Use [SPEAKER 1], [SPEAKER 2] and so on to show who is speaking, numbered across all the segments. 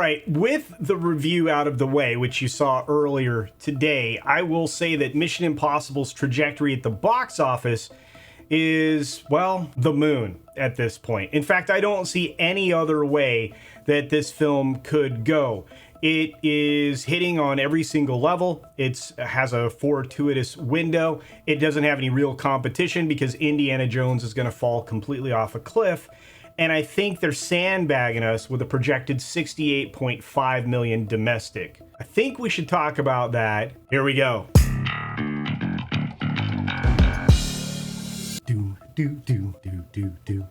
[SPEAKER 1] right, with the review out of the way, which you saw earlier today, I will say that Mission Impossible's trajectory at the box office is, well, the moon at this point. In fact, I don't see any other way that this film could go. It is hitting on every single level. It has a fortuitous window. It doesn't have any real competition because Indiana Jones is going to fall completely off a cliff. And I think they're sandbagging us with a projected 68.5 million domestic. I think we should talk about that. Here we go. Do, do, do, do, do, do.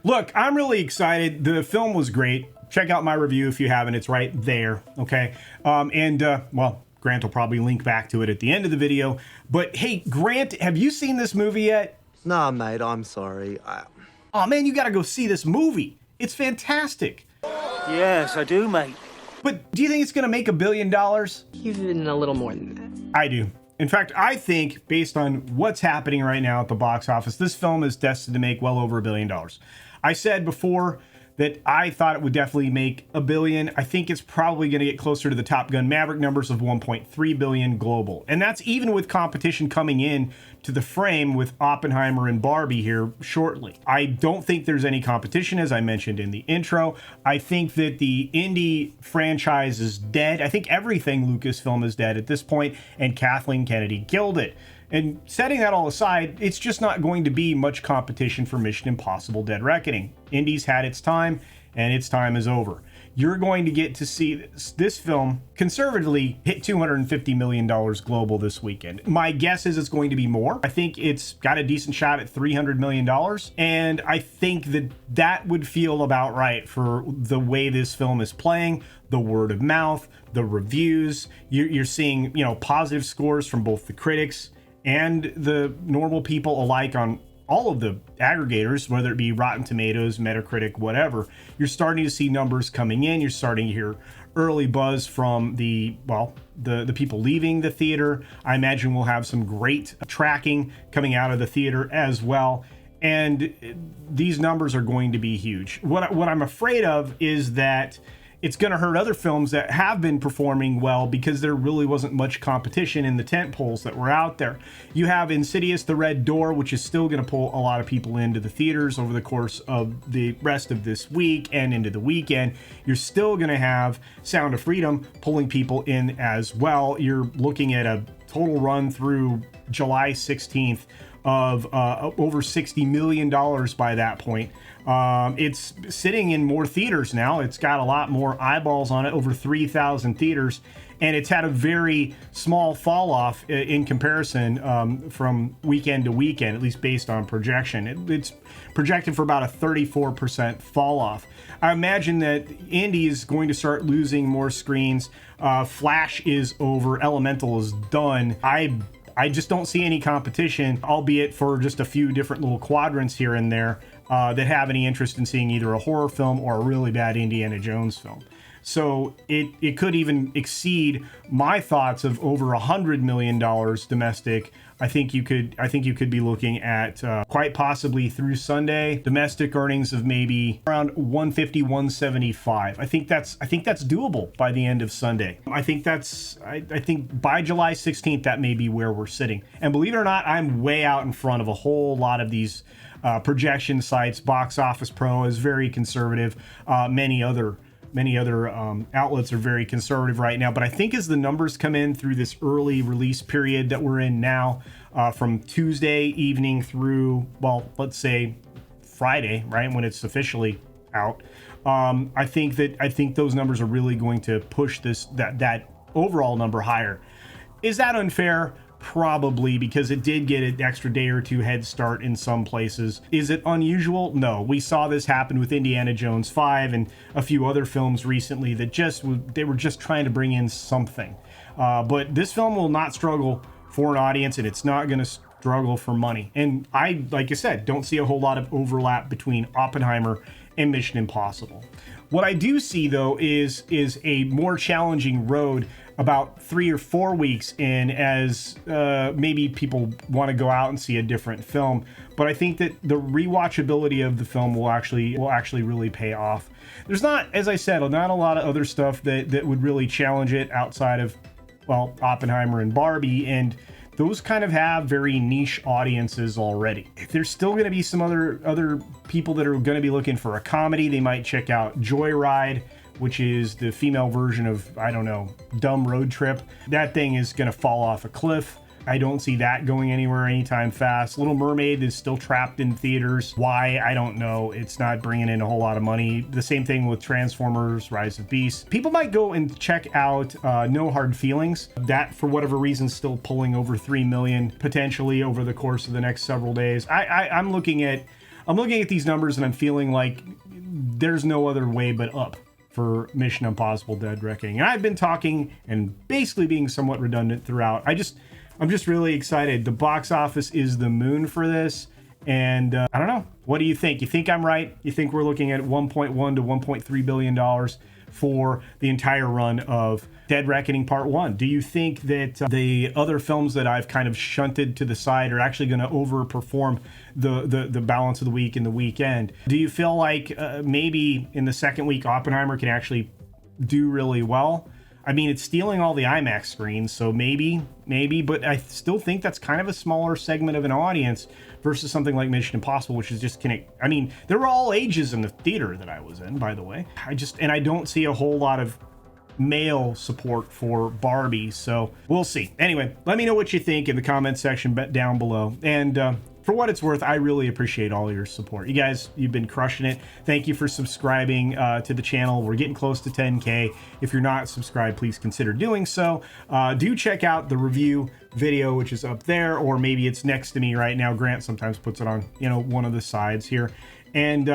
[SPEAKER 1] Look, I'm really excited. The film was great. Check out my review if you haven't. It's right there, okay? Well, Grant will probably link back to it at the end of the video. But hey, Grant, have you seen this movie yet?
[SPEAKER 2] Nah, mate, I'm sorry.
[SPEAKER 1] Oh man, you gotta go see this movie. It's fantastic.
[SPEAKER 3] Yes, I do, mate.
[SPEAKER 1] But do you think it's gonna make $1 billion?
[SPEAKER 4] Even a little more than that.
[SPEAKER 1] I do. In fact, I think, based on what's happening right now at the box office, this film is destined to make well over $1 billion. I said before that I thought it would definitely make $1 billion. I think it's probably going to get closer to the Top Gun Maverick numbers of 1.3 billion global. And that's even with competition coming in to the frame with Oppenheimer and Barbie here shortly. I don't think there's any competition, as I mentioned in the intro. I think that the Indy franchise is dead. I think everything Lucasfilm is dead at this point, and Kathleen Kennedy killed it. And setting that all aside, it's just not going to be much competition for Mission Impossible Dead Reckoning. Indy's had its time, and its time is over. You're going to get to see this film conservatively hit $250 million global this weekend. My guess is it's going to be more. I think it's got a decent shot at $300 million. And I think that that would feel about right for the way this film is playing, the word of mouth, the reviews. You're seeing, positive scores from both the critics and the normal people alike on all of the aggregators, whether it be Rotten Tomatoes, Metacritic, whatever. You're starting to see numbers coming in. You're starting to hear early buzz from the people leaving the theater. I imagine we'll have some great tracking coming out of the theater as well. And these numbers are going to be huge. What I'm afraid of is that it's going to hurt other films that have been performing well because there really wasn't much competition in the tent poles that were out there. You have Insidious: The Red Door, which is still going to pull a lot of people into the theaters over the course of the rest of this week and into the weekend. You're still going to have Sound of Freedom pulling people in as well. You're looking at a total run through July 16th of over $60 million by that point. It's sitting in more theaters now. It's got a lot more eyeballs on it, over 3,000 theaters, and it's had a very small fall off in comparison from weekend to weekend, at least based on projection. It's projected for about a 34% fall off. I imagine that Indy is going to start losing more screens. Flash is over. Elemental is done. I just don't see any competition, albeit for just a few different little quadrants here and there that have any interest in seeing either a horror film or a really bad Indiana Jones film. So it could even exceed my thoughts of over $100 million domestic. I think you could be looking at quite possibly through Sunday domestic earnings of maybe around 150, 175. I think that's doable by the end of Sunday. I think by July 16th that may be where we're sitting. And believe it or not, I'm way out in front of a whole lot of these projection sites. Box Office Pro is very conservative. Many other outlets are very conservative right now, but I think as the numbers come in through this early release period that we're in now, from Tuesday evening through, well, let's say Friday, right, when it's officially out, I think those numbers are really going to push that overall number higher. Is that unfair? Probably, because it did get an extra day or two head start in some places. Is it unusual? No. We saw this happen with Indiana Jones 5 and a few other films recently that they were just trying to bring in something. But this film will not struggle for an audience, and it's not going to struggle for money. And I, like I said, don't see a whole lot of overlap between Oppenheimer and Mission Impossible. What I do see, though, is a more challenging road about 3 or 4 weeks in, as maybe people want to go out and see a different film. But I think that the rewatchability of the film will actually really pay off. There's not, as I said, not a lot of other stuff that would really challenge it outside of, well, Oppenheimer and Barbie, and those kind of have very niche audiences already. If there's still going to be some other people that are going to be looking for a comedy, they might check out Joyride, which is the female version of, I don't know, Dumb Road Trip. That thing is going to fall off a cliff. I don't see that going anywhere anytime fast. Little Mermaid is still trapped in theaters. Why? I don't know. It's not bringing in a whole lot of money. The same thing with Transformers: Rise of Beasts. People might go and check out No Hard Feelings. That, for whatever reason, is still pulling over 3 million potentially over the course of the next several days. I'm looking at these numbers and I'm feeling like there's no other way but up for Mission Impossible: Dead Reckoning. And I've been talking and basically being somewhat redundant throughout. I'm just really excited. The box office is the moon for this. And I don't know. What do you think? You think I'm right? You think we're looking at $1.1 to $1.3 billion for the entire run of Dead Reckoning Part 1? Do you think that the other films that I've kind of shunted to the side are actually going to overperform the balance of the week and the weekend? Do you feel like maybe in the second week Oppenheimer can actually do really well? I mean, it's stealing all the IMAX screens, so maybe, but I still think that's kind of a smaller segment of an audience versus something like Mission Impossible, which is just I mean, there were all ages in the theater that I was in, by the way. I don't see a whole lot of male support for Barbie, so we'll see. Anyway, let me know what you think in the comment section down below. And for what it's worth, I really appreciate all your support. You guys, you've been crushing it. Thank you for subscribing to the channel. We're getting close to 10K. If you're not subscribed, please consider doing so. Do check out the review video, which is up there, or maybe it's next to me right now. Grant sometimes puts it on, one of the sides here. And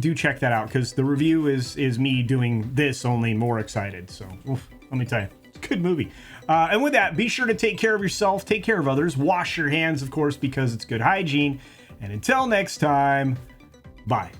[SPEAKER 1] do check that out, because the review is me doing this, only more excited. So let me tell you, it's a good movie. And with that, be sure to take care of yourself, take care of others, wash your hands, of course, because it's good hygiene. And until next time, bye.